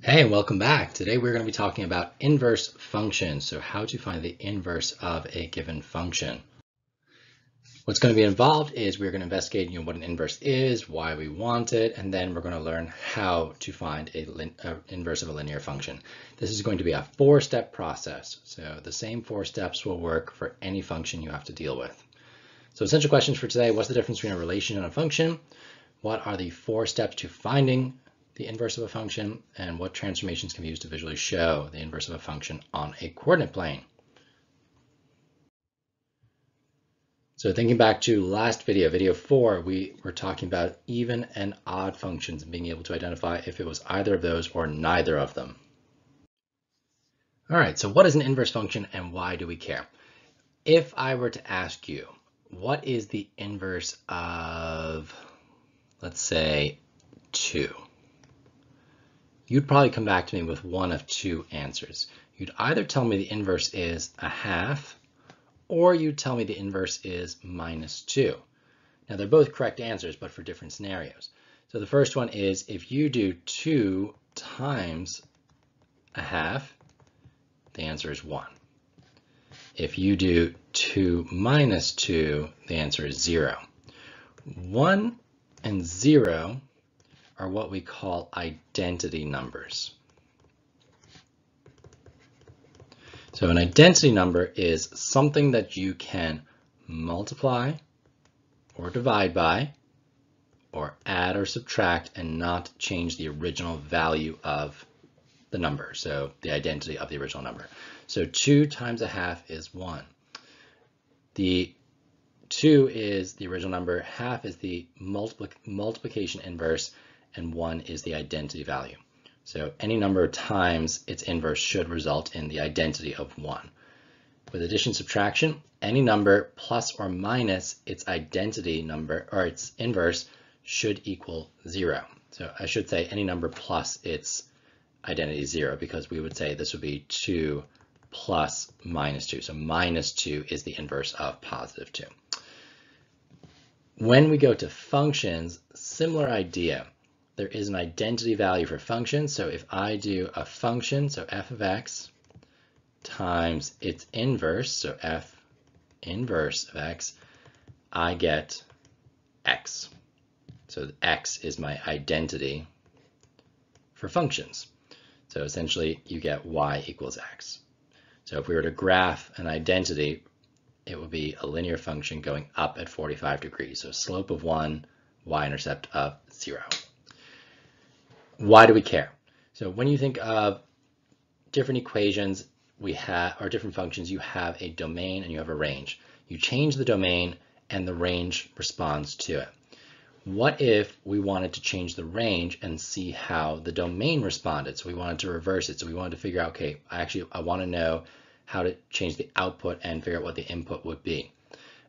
Hey, welcome back. Today we're going to be talking about inverse functions, so how to find the inverse of a given function. What's going to be involved is we're going to investigate what an inverse is, why we want it, and then we're going to learn how to find an inverse of a linear function. This is going to be a four-step process, so the same four steps will work for any function you have to deal with. So essential questions for today: what's the difference between a relation and a function? What are the four steps to finding the inverse of a function, and what transformations can be used to visually show the inverse of a function on a coordinate plane? So thinking back to last video 4, we were talking about even and odd functions and being able to identify if it was either of those or neither of them. All right, so what is an inverse function and why do we care? If I were to ask you, what is the inverse of, let's say, 2? You'd probably come back to me with one of two answers. You'd either tell me the inverse is a half, or you'd tell me the inverse is -2. Now they're both correct answers, but for different scenarios. So the first one is if you do 2 times a half, the answer is 1. If you do 2 minus 2, the answer is 0. 1 and 0 are what we call identity numbers. So an identity number is something that you can multiply or divide by or add or subtract and not change the original value of the number, so the identity of the original number. So 2 times a half is 1. The 2 is the original number, half is the multiplication inverse, and 1 is the identity value. So any number of times its inverse should result in the identity of 1. With addition subtraction, any number plus or minus its identity number or its inverse should equal 0. So I should say any number plus its identity 0, because we would say this would be 2 plus -2. So -2 is the inverse of +2. When we go to functions, similar idea. There is an identity value for functions. So if I do a function, so f of x times its inverse, so f inverse of x, I get x. So x is my identity for functions. So essentially you get y equals x. So if we were to graph an identity, it would be a linear function going up at 45 degrees. So slope of 1, y-intercept of 0. Why do we care? So when you think of different equations or different functions, you have a domain and you have a range. You change the domain and the range responds to it. What if we wanted to change the range and see how the domain responded? So we wanted to reverse it. So we wanted to figure out, okay, I want to know how to change the output and figure out what the input would be.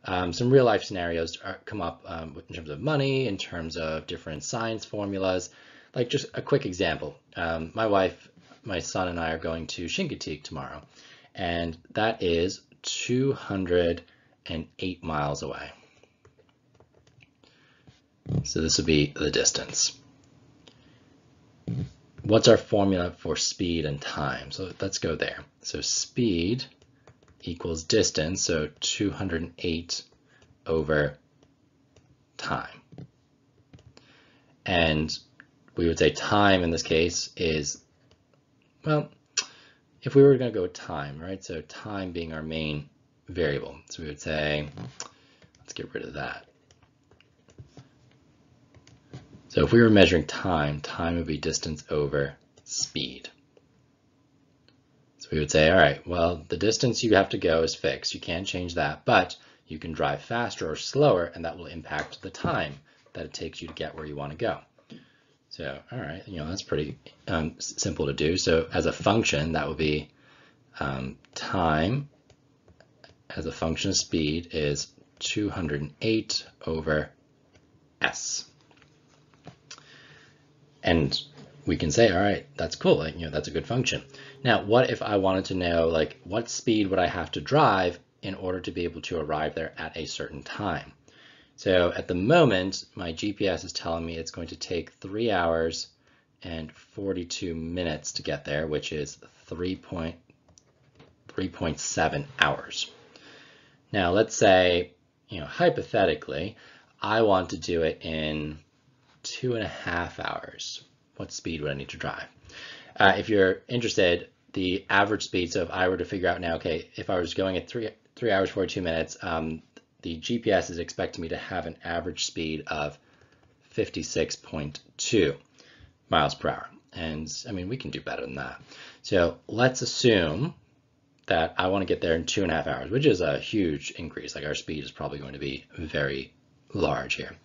Some real life scenarios come up in terms of money, in terms of different science formulas. Like just a quick example, my wife, my son, and I are going to Chincoteague tomorrow, and that is 208 miles away. So this would be the distance. What's our formula for speed and time? So let's go there. So speed equals distance, so 208 over time. And we would say time in this case is, well, if we were going to go time, right? So time being our main variable. So we would say, let's get rid of that. So if we were measuring time, time would be distance over speed. So we would say, all right, well, the distance you have to go is fixed. You can't change that, but you can drive faster or slower, and that will impact the time that it takes you to get where you want to go. So, all right, that's pretty simple to do. So as a function, that would be time as a function of speed is 208 over s. And we can say, all right, that's cool. That's a good function. Now, what if I wanted to know, what speed would I have to drive in order to be able to arrive there at a certain time? So at the moment, my GPS is telling me it's going to take 3 hours and 42 minutes to get there, which is 3.7 hours. Now let's say, hypothetically, I want to do it in 2.5 hours. What speed would I need to drive? If you're interested, the average speed, so if I were to figure out now, okay, if I was going at 3 hours, 42 minutes, the GPS is expecting me to have an average speed of 56.2 miles per hour. And I mean, we can do better than that. So let's assume that I want to get there in 2.5 hours, which is a huge increase. Like our speed is probably going to be very large here.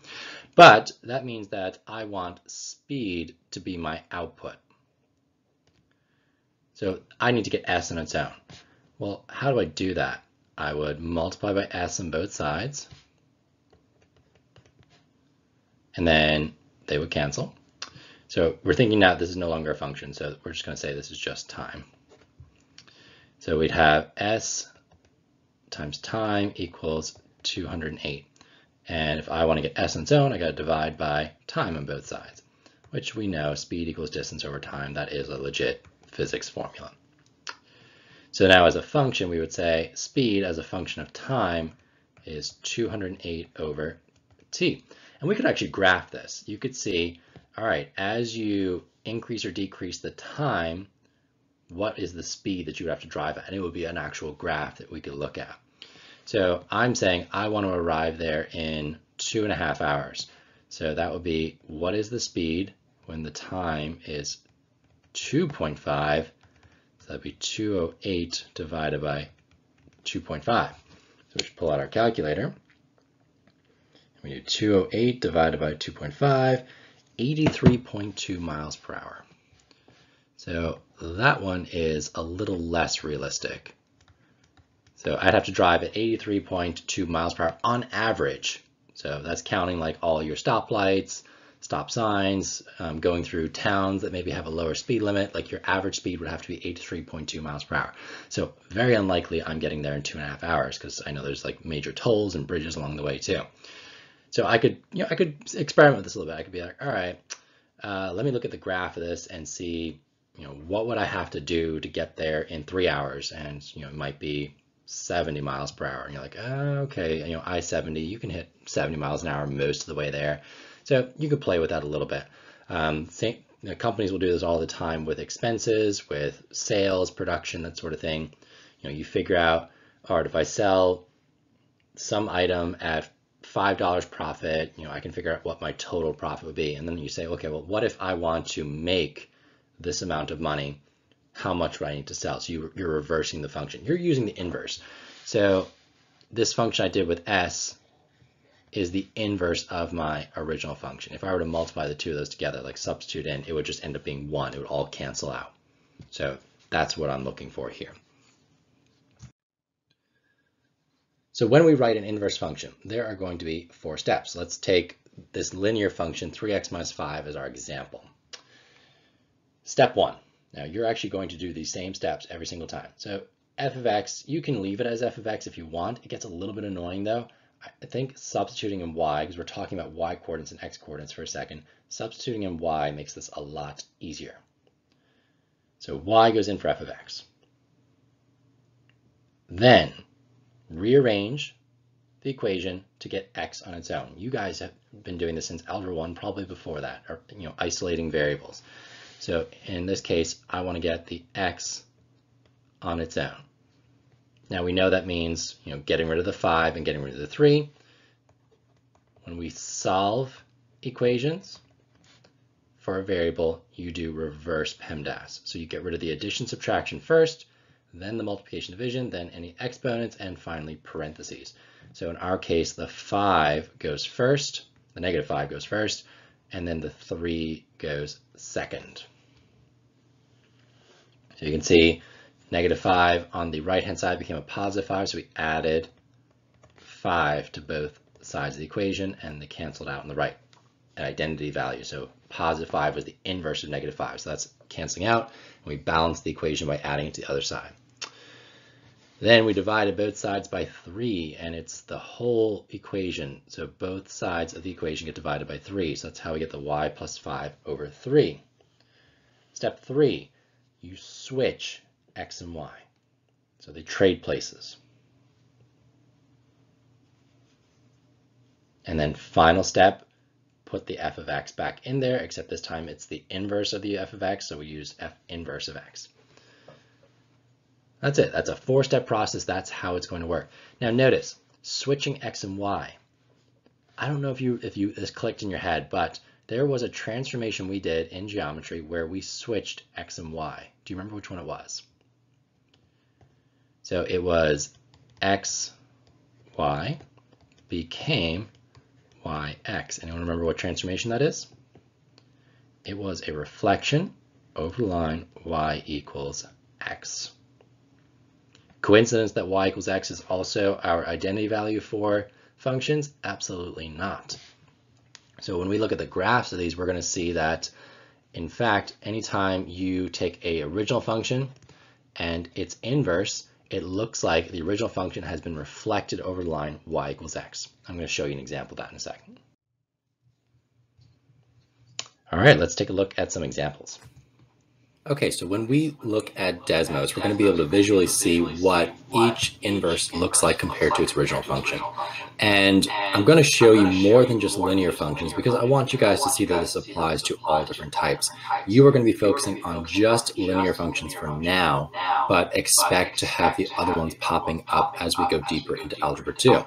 But that means that I want speed to be my output. So I need to get S on its own. Well, how do I do that? I would multiply by S on both sides, and then they would cancel. So we're thinking now this is no longer a function, so we're just going to say this is just time. So we'd have S times time equals 208. And if I want to get S on its own, I got to divide by time on both sides, which we know speed equals distance over time. That is a legit physics formula. So now as a function, we would say speed as a function of time is 208 over t. And we could actually graph this. You could see, all right, as you increase or decrease the time, what is the speed that you would have to drive at? And it would be an actual graph that we could look at. So I'm saying I want to arrive there in 2.5 hours. So that would be, what is the speed when the time is 2.5? So that'd be 208 divided by 2.5. So we should pull out our calculator. We do 208 divided by 2.5, 83.2 miles per hour. So that one is a little less realistic. So I'd have to drive at 83.2 miles per hour on average. So that's counting like all your stoplights, stop signs, going through towns that maybe have a lower speed limit. Like your average speed would have to be 83.2 miles per hour. So very unlikely I'm getting there in 2.5 hours, because I know there's like major tolls and bridges along the way too. So I could experiment with this a little bit. I could be like, all right, let me look at the graph of this and see, what would I have to do to get there in 3 hours? And, it might be 70 miles per hour. And you're like, okay, I-70, you can hit 70 miles an hour most of the way there. So you could play with that a little bit. Companies will do this all the time with expenses, with sales, production, that sort of thing. You figure out, all right, if I sell some item at $5 profit, I can figure out what my total profit would be. And then you say, okay, well, what if I want to make this amount of money? How much would I need to sell? So you're reversing the function. You're using the inverse. So this function I did with S is the inverse of my original function. If I were to multiply the two of those together, like substitute in, it would just end up being 1. It would all cancel out. So that's what I'm looking for here. So when we write an inverse function, there are going to be 4 steps. Let's take this linear function 3x minus 5 as our example. Step 1. Now you're actually going to do these same steps every single time. So f of x, you can leave it as f of x if you want. It gets a little bit annoying though. I think substituting in y, because we're talking about y coordinates and x coordinates for a second, substituting in y makes this a lot easier. So y goes in for f of x. Then rearrange the equation to get x on its own. You guys have been doing this since Algebra 1, probably before that, or isolating variables. So in this case, I want to get the x on its own. Now we know that means getting rid of the 5 and getting rid of the 3. When we solve equations for a variable, you do reverse PEMDAS. So you get rid of the addition subtraction first, then the multiplication division, then any exponents, and finally parentheses. So in our case, the 5 goes first, the negative 5 goes first, and then the 3 goes second. So you can see negative 5 on the right-hand side became a positive 5, so we added 5 to both sides of the equation, and they canceled out on the right, an identity value. So positive 5 was the inverse of negative 5, so that's canceling out, and we balance the equation by adding it to the other side. Then we divided both sides by 3, and it's the whole equation. So both sides of the equation get divided by 3. So that's how we get the y plus 5 over 3. Step 3, you switch x and y. So they trade places. And then final step, put the f of x back in there, except this time it's the inverse of the f of x, so we use f inverse of x. That's it. That's a 4-step process. That's how it's going to work. Now notice, switching x and y. I don't know if this clicked in your head, but there was a transformation we did in geometry where we switched x and y. Do you remember which one it was? So it was x, y became yx. Anyone remember what transformation that is? It was a reflection over the line y equals x. Coincidence that y equals x is also our identity value for functions? Absolutely not. So when we look at the graphs of these, we're going to see that, in fact, anytime you take a original function and its inverse, it looks like the original function has been reflected over the line y equals x. I'm going to show you an example of that in a second. All right, let's take a look at some examples. Okay, so when we look at Desmos, we're going to be able to visually see what each inverse looks like compared to its original function. And I'm going to show you more than just linear functions because I want you guys to see that this applies to all different types. You are going to be focusing on just linear functions for now, but expect to have the other ones popping up as we go deeper into Algebra 2.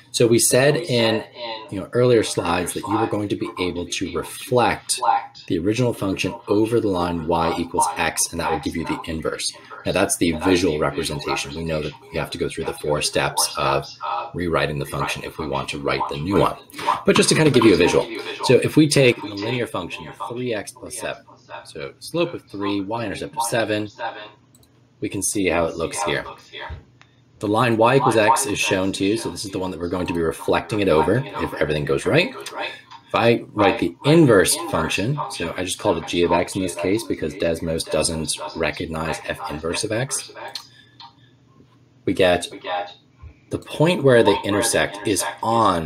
So we said in earlier slides that you were going to be able to reflect the original function over the line y equals x, and that will give you the inverse. Now that's the visual representation. We know that we have to go through the 4 steps of rewriting the function if we want to write the new one. But just to kind of give you a visual. So if we take the linear function of 3x plus 7, so slope of 3, y-intercept of 7, we can see how it looks here. The line y equals x is shown to you, so this is the one that we're going to be reflecting it over if everything goes right. If I write the inverse function, so I just called it g of x in this case because Desmos doesn't recognize f inverse of x, we get the point where they intersect is on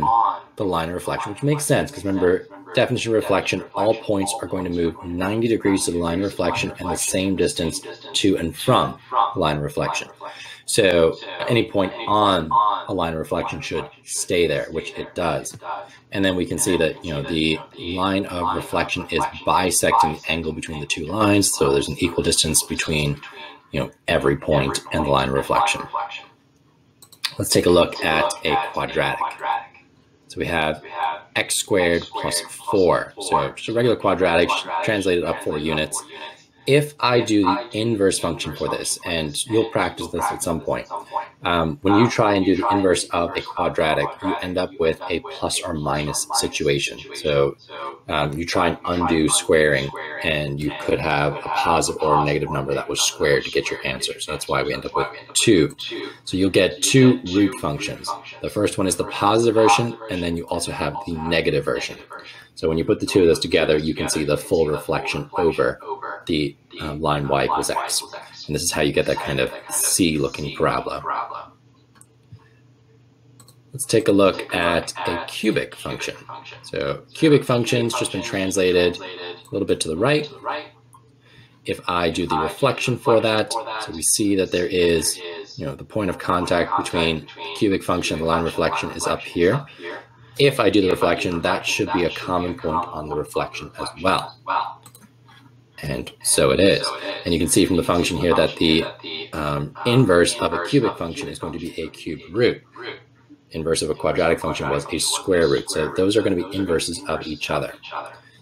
the line of reflection, which makes sense because remember, definition of reflection, all points are going to move 90 degrees to the line of reflection and the same distance to and from the line of reflection. So any point on a line of reflection should stay there, which it does. And then we can see that, the line of reflection is bisecting the angle between the two lines. So there's an equal distance between, every point and the line of reflection. Let's take a look at a quadratic. So we have x squared plus 4. So just a regular quadratic, translated up 4 units. If I do the inverse function for this, and you'll practice this at some point, when you try and do the inverse of a quadratic, you end up with a plus or minus situation. So you try and undo squaring, and you could have a positive or a negative number that was squared to get your answer. So that's why we end up with 2. So you'll get 2 root functions. The first one is the positive version, and then you also have the negative version. So when you put the 2 of those together, you can see the full reflection over the line y equals x. And this is how you get that kind of C-looking parabola. Let's take a look at a cubic function. So cubic function's just been translated a little bit to the right. If I do the reflection for that, so we see that there is, the point of contact between the cubic function and the line of reflection is up here. If I do the reflection, that should be a common point on the reflection as well. And so it is. And you can see from the function here that the inverse of a cubic function is going to be a cubed root. Inverse of a quadratic function was a square root. So those are going to be inverses of each other.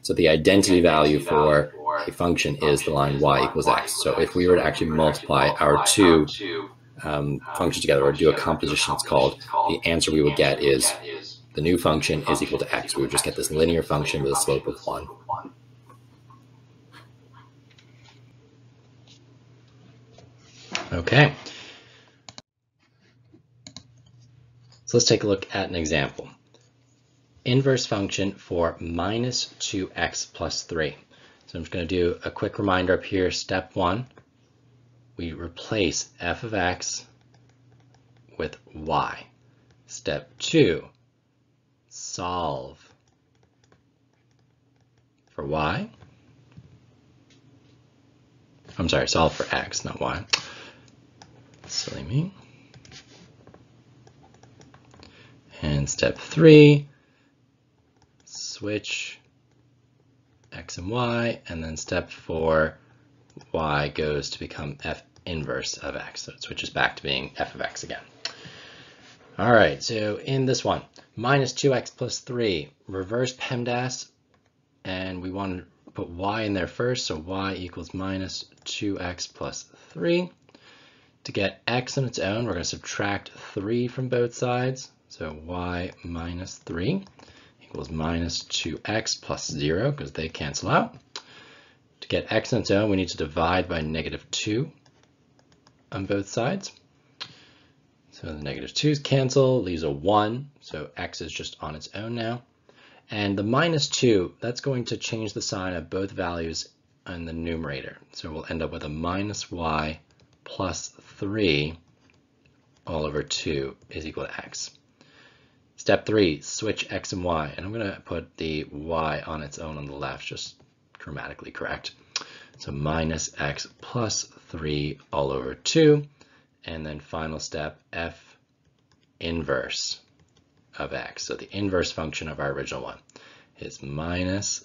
So the identity value for a function is the line y equals x. So if we were to actually multiply our 2 functions together, or do a composition it's called, the answer we would get is the new function is equal to x. We would just get this linear function with a slope of 1. Okay. So let's take a look at an example. Inverse function for minus 2x plus 3. So I'm just going to do a quick reminder up here. Step 1, we replace f of x with y. Step 2, solve for y. I'm sorry, solve for x, not y. Silly me. And step 3, switch x and y, and then step 4, y goes to become f inverse of x. So it switches back to being f of x again. All right, so in this one, minus 2x plus 3, reverse PEMDAS, and we want to put y in there first, so y equals minus 2x plus 3. To get x on its own, we're going to subtract 3 from both sides, so y minus 3 equals minus 2x plus 0, because they cancel out. To get x on its own, we need to divide by negative 2 on both sides. So the negative 2's cancel, leaves a 1, so x is just on its own now. And the minus 2, that's going to change the sign of both values in the numerator. So we'll end up with a minus y plus 3 all over 2 is equal to x. Step 3, switch x and y. And I'm going to put the y on its own on the left, just grammatically correct. So minus x plus 3 all over 2. And then final step, f inverse of x. So the inverse function of our original one is minus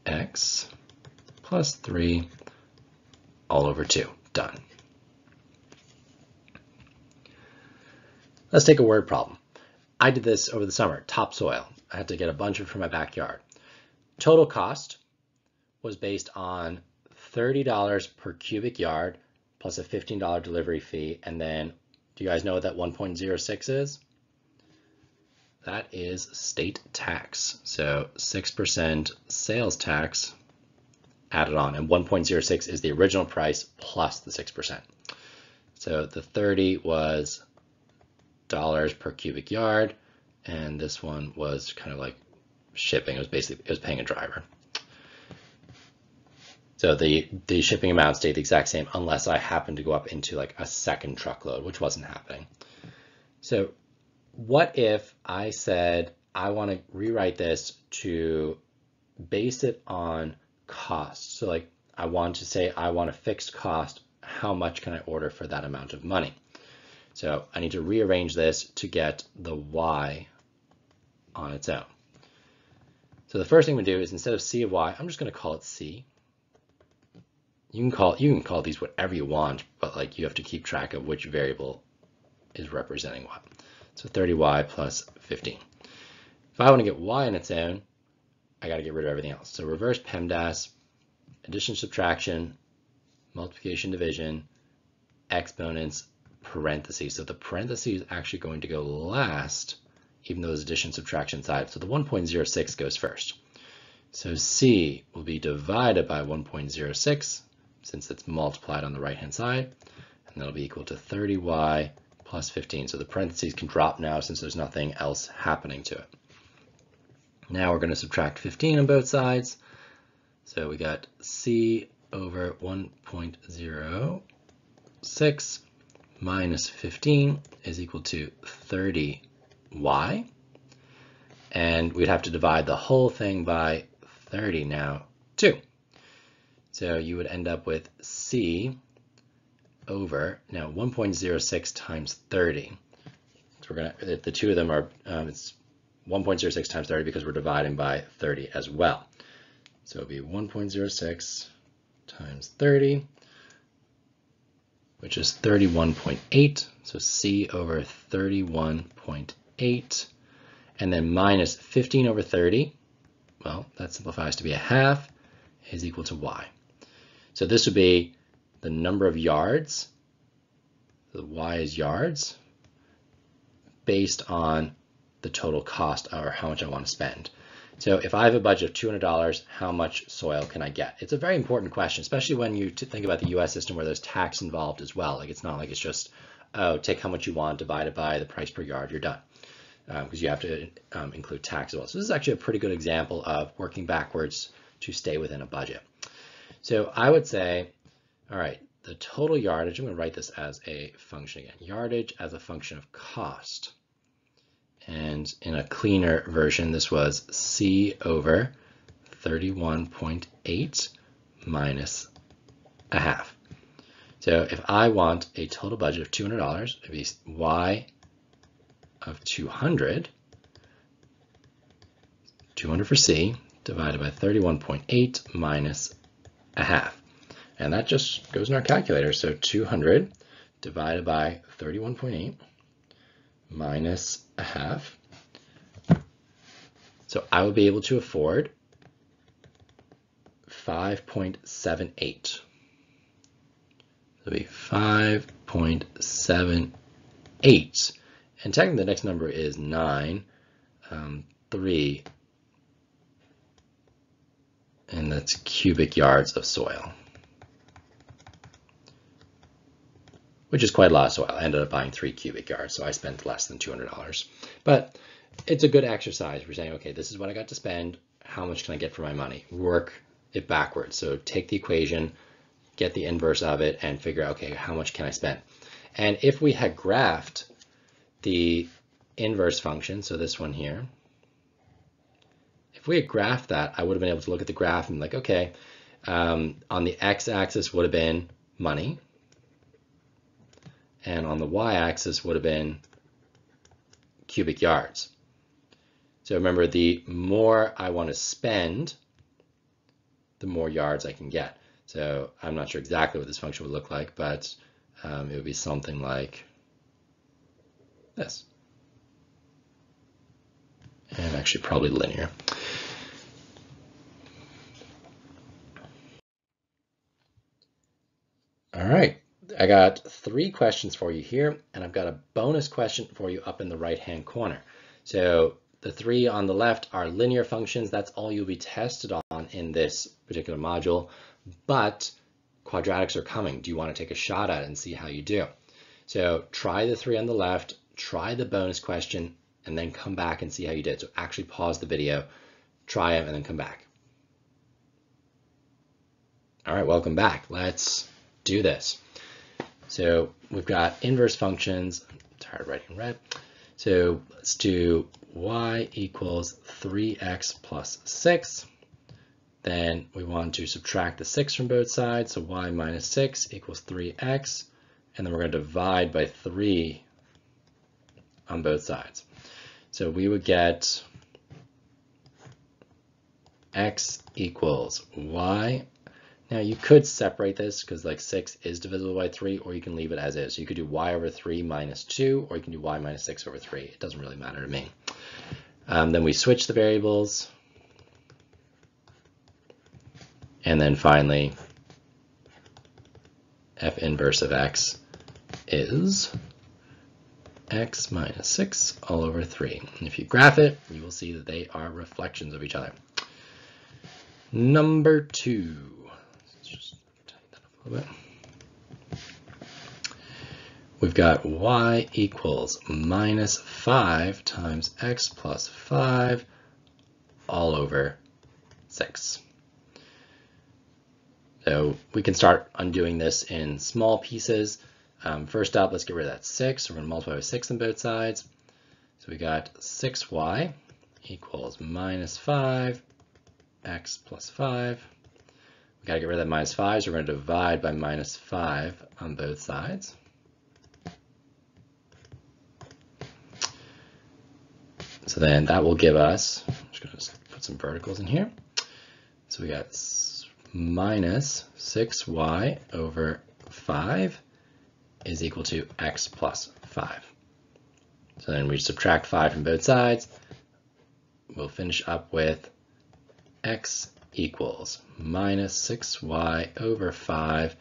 x plus 3 all over 2. Done. Let's take a word problem. I did this over the summer, topsoil. I had to get a bunch of it from my backyard. Total cost was based on $30 per cubic yard plus a $15 delivery fee. And then, do you guys know what that 1.06 is? That is state tax. So 6% sales tax added on. And 1.06 is the original price plus the 6%. So the 30 was dollars per cubic yard. And this one was kind of like shipping. It was paying a driver. So the shipping amount stayed the exact same unless I happened to go up into like a second truckload, which wasn't happening. So what if I said I want to rewrite this to base it on cost? So like I want to say I want a fixed cost. How much can I order for that amount of money? So I need to rearrange this to get the y on its own. So the first thing we do is instead of c of y, I'm just going to call it c. You can call these whatever you want, but like you have to keep track of which variable is representing what. So 30y plus 15. If I want to get y on its own, I got to get rid of everything else. So reverse PEMDAS, addition, subtraction, multiplication, division, exponents, parentheses. So the parentheses is actually going to go last, even though it's addition, subtraction side. So the 1.06 goes first. So c will be divided by 1.06 since it's multiplied on the right-hand side, and that'll be equal to 30y plus 15. So the parentheses can drop now since there's nothing else happening to it. Now we're going to subtract 15 on both sides. So we got c over 1.06 minus 15 is equal to 30y. And we'd have to divide the whole thing by 30 now, too. So you would end up with c over, now 1.06 times 30. So we're going to, the two of them are, it's 1.06 times 30 because we're dividing by 30 as well. So it'll be 1.06 times 30, which is 31.8. So c over 31.8. And then minus 15 over 30, well, that simplifies to be a half, is equal to y. So this would be the number of yards, the y is yards, based on the total cost or how much I want to spend. So if I have a budget of $200, how much soil can I get? It's a very important question, especially when you think about the US system where there's tax involved as well. Like it's not like it's just, oh, take how much you want, divide it by the price per yard, you're done. Because you have to include tax as well. So this is actually a pretty good example of working backwards to stay within a budget. So I would say, all right, the total yardage, I'm going to write this as a function again, yardage as a function of cost. And in a cleaner version, this was c over 31.8 minus a half. So if I want a total budget of $200, it'd be y of 200 for C, divided by 31.8 minus a half. And that just goes in our calculator. So 200 divided by 31.8 minus a half. So I will be able to afford 5.78. It'll be 5.78. And technically the next number is 9, 3, and that's cubic yards of soil, which is quite a lot of soil. I ended up buying 3 cubic yards, so I spent less than $200. But it's a good exercise. We're saying, okay, this is what I got to spend. How much can I get for my money? Work it backwards. So take the equation, get the inverse of it, and figure out, okay, how much can I spend? And if we had graphed the inverse function, so this one here, if we had graphed that, I would have been able to look at the graph and be like, okay, on the x-axis would have been money, and on the y-axis would have been cubic yards. So remember, the more I want to spend, the more yards I can get. So I'm not sure exactly what this function would look like, but it would be something like this. And actually probably linear. All right, I got 3 questions for you here, and I've got a bonus question for you up in the right-hand corner. So the 3 on the left are linear functions. That's all you'll be tested on in this particular module, but quadratics are coming. Do you want to take a shot at it and see how you do? So try the 3 on the left, try the bonus question, and then come back and see how you did. So actually pause the video, try them, and then come back. All right, welcome back. Let's do this. So we've got inverse functions. I'm tired of writing red. So let's do y equals 3x plus 6. Then we want to subtract the 6 from both sides. So y minus 6 equals 3x. And then we're going to divide by 3 on both sides. So we would get x equals y. Now you could separate this because like 6 is divisible by 3, or you can leave it as is. So you could do y over 3 minus 2, or you can do y minus 6 over 3. It doesn't really matter to me. Then we switch the variables. And then finally, f inverse of x is x minus 6 all over 3. And if you graph it, you will see that they are reflections of each other. Number 2. Let's just tighten that up a little bit. We've got y equals minus 5 times x plus 5 all over 6. So we can start undoing this in small pieces. First up, let's get rid of that 6. We're going to multiply by 6 on both sides. So we got 6y equals minus 5 x plus 5. We got to get rid of that minus 5, so we're going to divide by minus 5 on both sides. So then that will give us, I'm just going to put some verticals in here. So we got minus 6y over 5 is equal to x plus 5. So then we subtract 5 from both sides. We'll finish up with x equals minus 6y over 5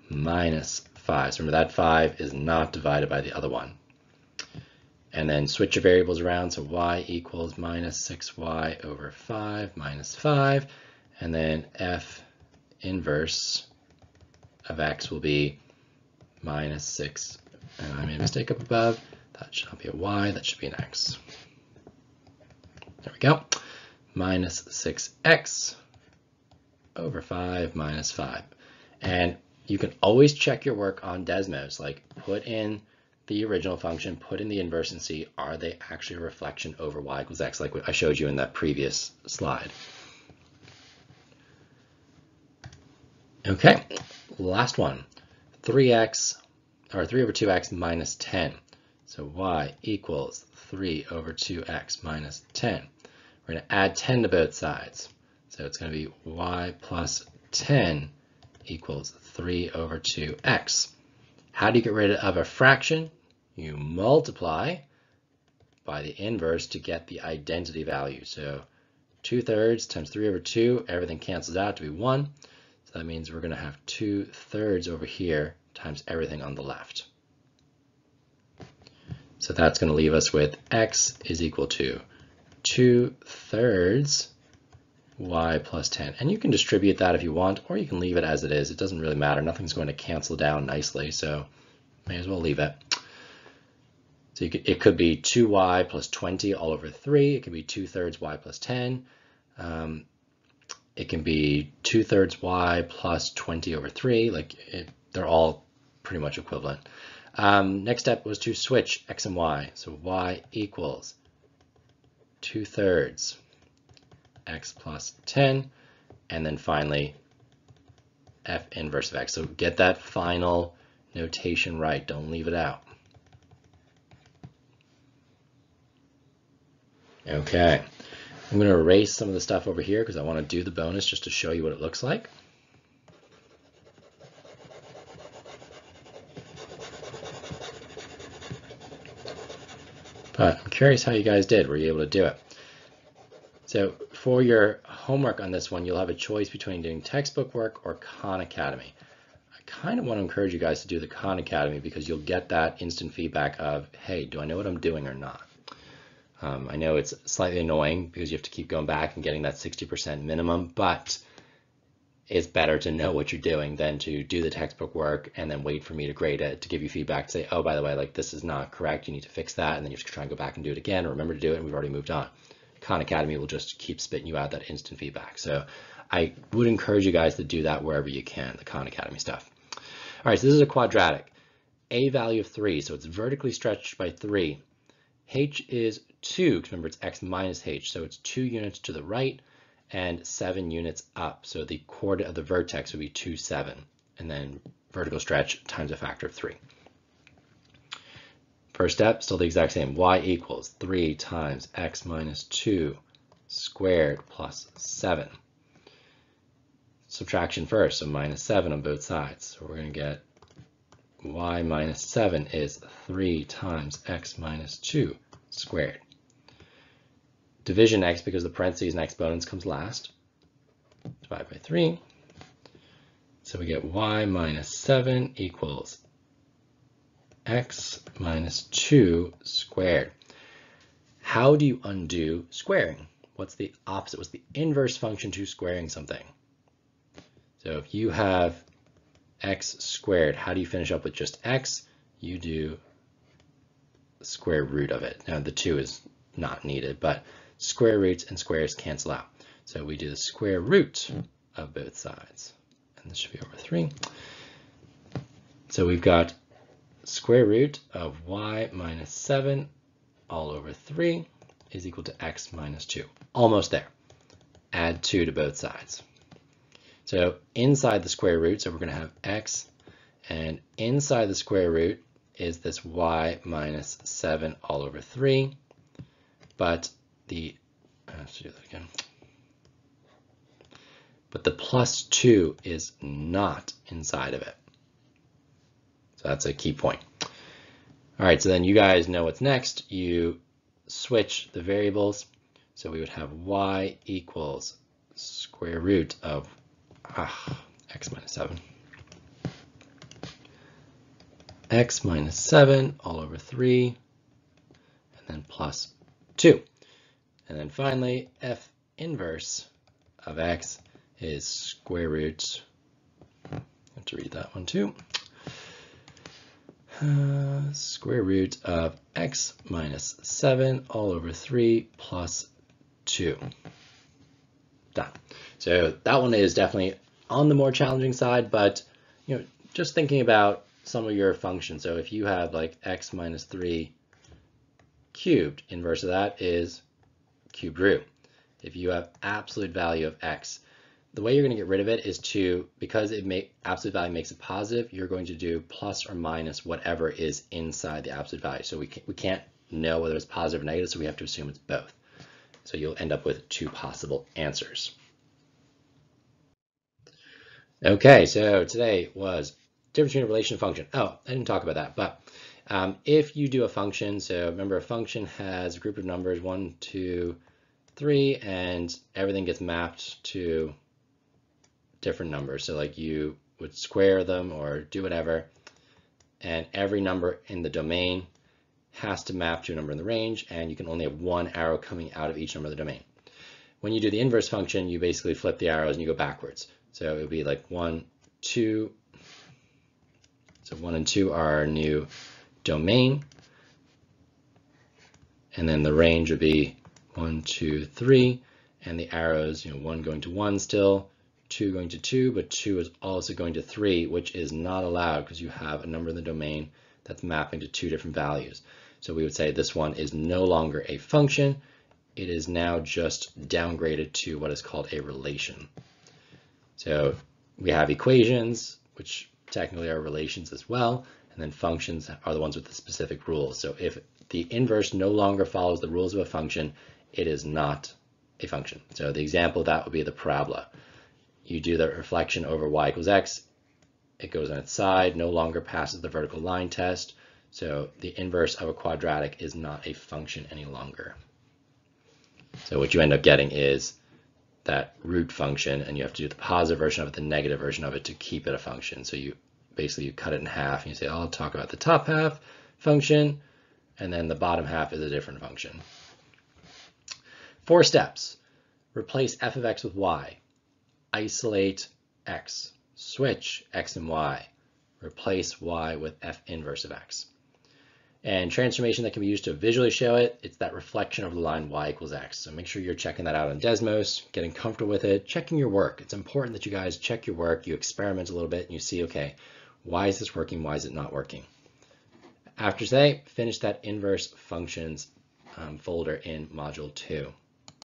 minus 5. So remember that 5 is not divided by the other one. And then switch your variables around. So y equals minus 6y over 5 minus 5. And then f inverse of x will be minus 6. And I made a mistake up above. That should not be a y, that should be an x. There we go. Minus 6x over 5 minus 5. And you can always check your work on Desmos, like put in the original function, put in the inverse, and see, are they actually a reflection over y equals x, like I showed you in that previous slide. Okay, last one, 3x, or 3 over 2x minus 10. So y equals 3 over 2x minus 10. We're going to add 10 to both sides. So it's going to be y plus 10 equals 3 over 2x. How do you get rid of a fraction? You multiply by the inverse to get the identity value. So 2/3 times 3 over 2, everything cancels out to be 1. So that means we're going to have 2/3 over here times everything on the left. So that's going to leave us with x is equal to 2/3 y plus 10. And you can distribute that if you want, or you can leave it as it is. It doesn't really matter. Nothing's going to cancel down nicely, so may as well leave it. So it could be 2y plus 20 all over 3. It could be 2/3 y plus 10. It can be 2/3 y plus 20 over 3. They're all pretty much equivalent. Next step was to switch x and y. So y equals 2/3 x plus 10, and then finally f inverse of x. So get that final notation right. Don't leave it out. Okay, I'm going to erase some of the stuff over here because I want to do the bonus just to show you what it looks like. But I'm curious how you guys did. Were you able to do it? So for your homework on this one, you'll have a choice between doing textbook work or Khan Academy. I kind of want to encourage you guys to do the Khan Academy because you'll get that instant feedback of, hey, do I know what I'm doing or not? I know it's slightly annoying because you have to keep going back and getting that 60% minimum, but it's better to know what you're doing than to do the textbook work and then wait for me to grade it, to give you feedback, to say, oh, by the way, like this is not correct, you need to fix that, and then you have to try and go back and do it again, or remember to do it, and we've already moved on. Khan Academy will just keep spitting you out that instant feedback. So I would encourage you guys to do that wherever you can, the Khan Academy stuff. All right, so this is a quadratic. A value of 3, so it's vertically stretched by 3. H is 2, because remember it's x minus h, so it's 2 units to the right and 7 units up. So the coordinate of the vertex would be 2, 7, and then vertical stretch times a factor of 3. First step, still the exact same. Y equals 3 times x minus 2 squared plus 7. Subtraction first, so minus 7 on both sides. So we're going to get y minus 7 is 3 times x minus 2 squared. Division x, because the parentheses and exponents comes last. Divide by 3. So we get y minus 7 equals x minus 2 squared. How do you undo squaring? What's the opposite? What's the inverse function to squaring something? So if you have x squared, how do you finish up with just x? You do square root of it. Now the 2 is not needed, but square roots and squares cancel out. So we do the square root of both sides. And this should be over 3. So we've got square root of y minus 7 all over 3 is equal to x minus 2. Almost there. Add 2 to both sides. So inside the square root, so we're going to have x, and inside the square root is this y minus 7 all over 3, but let's do that again. But the plus 2 is not inside of it. So that's a key point. All right, so then you guys know what's next. You switch the variables. So we would have y equals square root of x minus 7. X minus 7 all over 3, and then plus 2. And then finally, f inverse of x is square root, I have to read that one too, square root of x minus 7 all over 3 plus 2. Done. So that one is definitely on the more challenging side, but just thinking about some of your functions. So if you have like x minus 3 cubed, inverse of that is cubed root. If you have absolute value of x, the way you're going to get rid of it is because absolute value makes it positive, you're going to do plus or minus whatever is inside the absolute value. So we can't know whether it's positive or negative, so we have to assume it's both. So you'll end up with two possible answers. Okay, so today was difference between a relation and function. Oh, I didn't talk about that, but if you do a function, so remember a function has a group of numbers, 1, 2, 3, and everything gets mapped to different numbers. So like you would square them or do whatever, and every number in the domain has to map to a number in the range, and you can only have one arrow coming out of each number of the domain. When you do the inverse function, you basically flip the arrows and you go backwards. So it would be like 1, 2. So 1 and 2 are our new domain. And then the range would be 1, 2, 3. And the arrows, 1 going to 1 still, 2 going to 2, but 2 is also going to 3, which is not allowed because you have a number in the domain that's mapping to two different values. So we would say this one is no longer a function. It is now just downgraded to what is called a relation. So we have equations, which technically are relations as well, and then functions are the ones with the specific rules. So if the inverse no longer follows the rules of a function, it is not a function. So the example of that would be the parabola. You do the reflection over y equals x, it goes on its side, no longer passes the vertical line test, so the inverse of a quadratic is not a function any longer. So what you end up getting is that root function, and you have to do the positive version of it, the negative version of it to keep it a function. So you cut it in half, and you say, oh, I'll talk about the top half function, and then the bottom half is a different function. 4 steps. Replace f of x with y. Isolate x. Switch x and y. Replace y with f inverse of x. And transformation that can be used to visually show it, it's that reflection over the line y equals x. So make sure you're checking that out on Desmos, getting comfortable with it, checking your work. It's important that you guys check your work, you experiment a little bit, and you see, okay, why is this working, why is it not working? After today, finish that inverse functions folder in Module 2.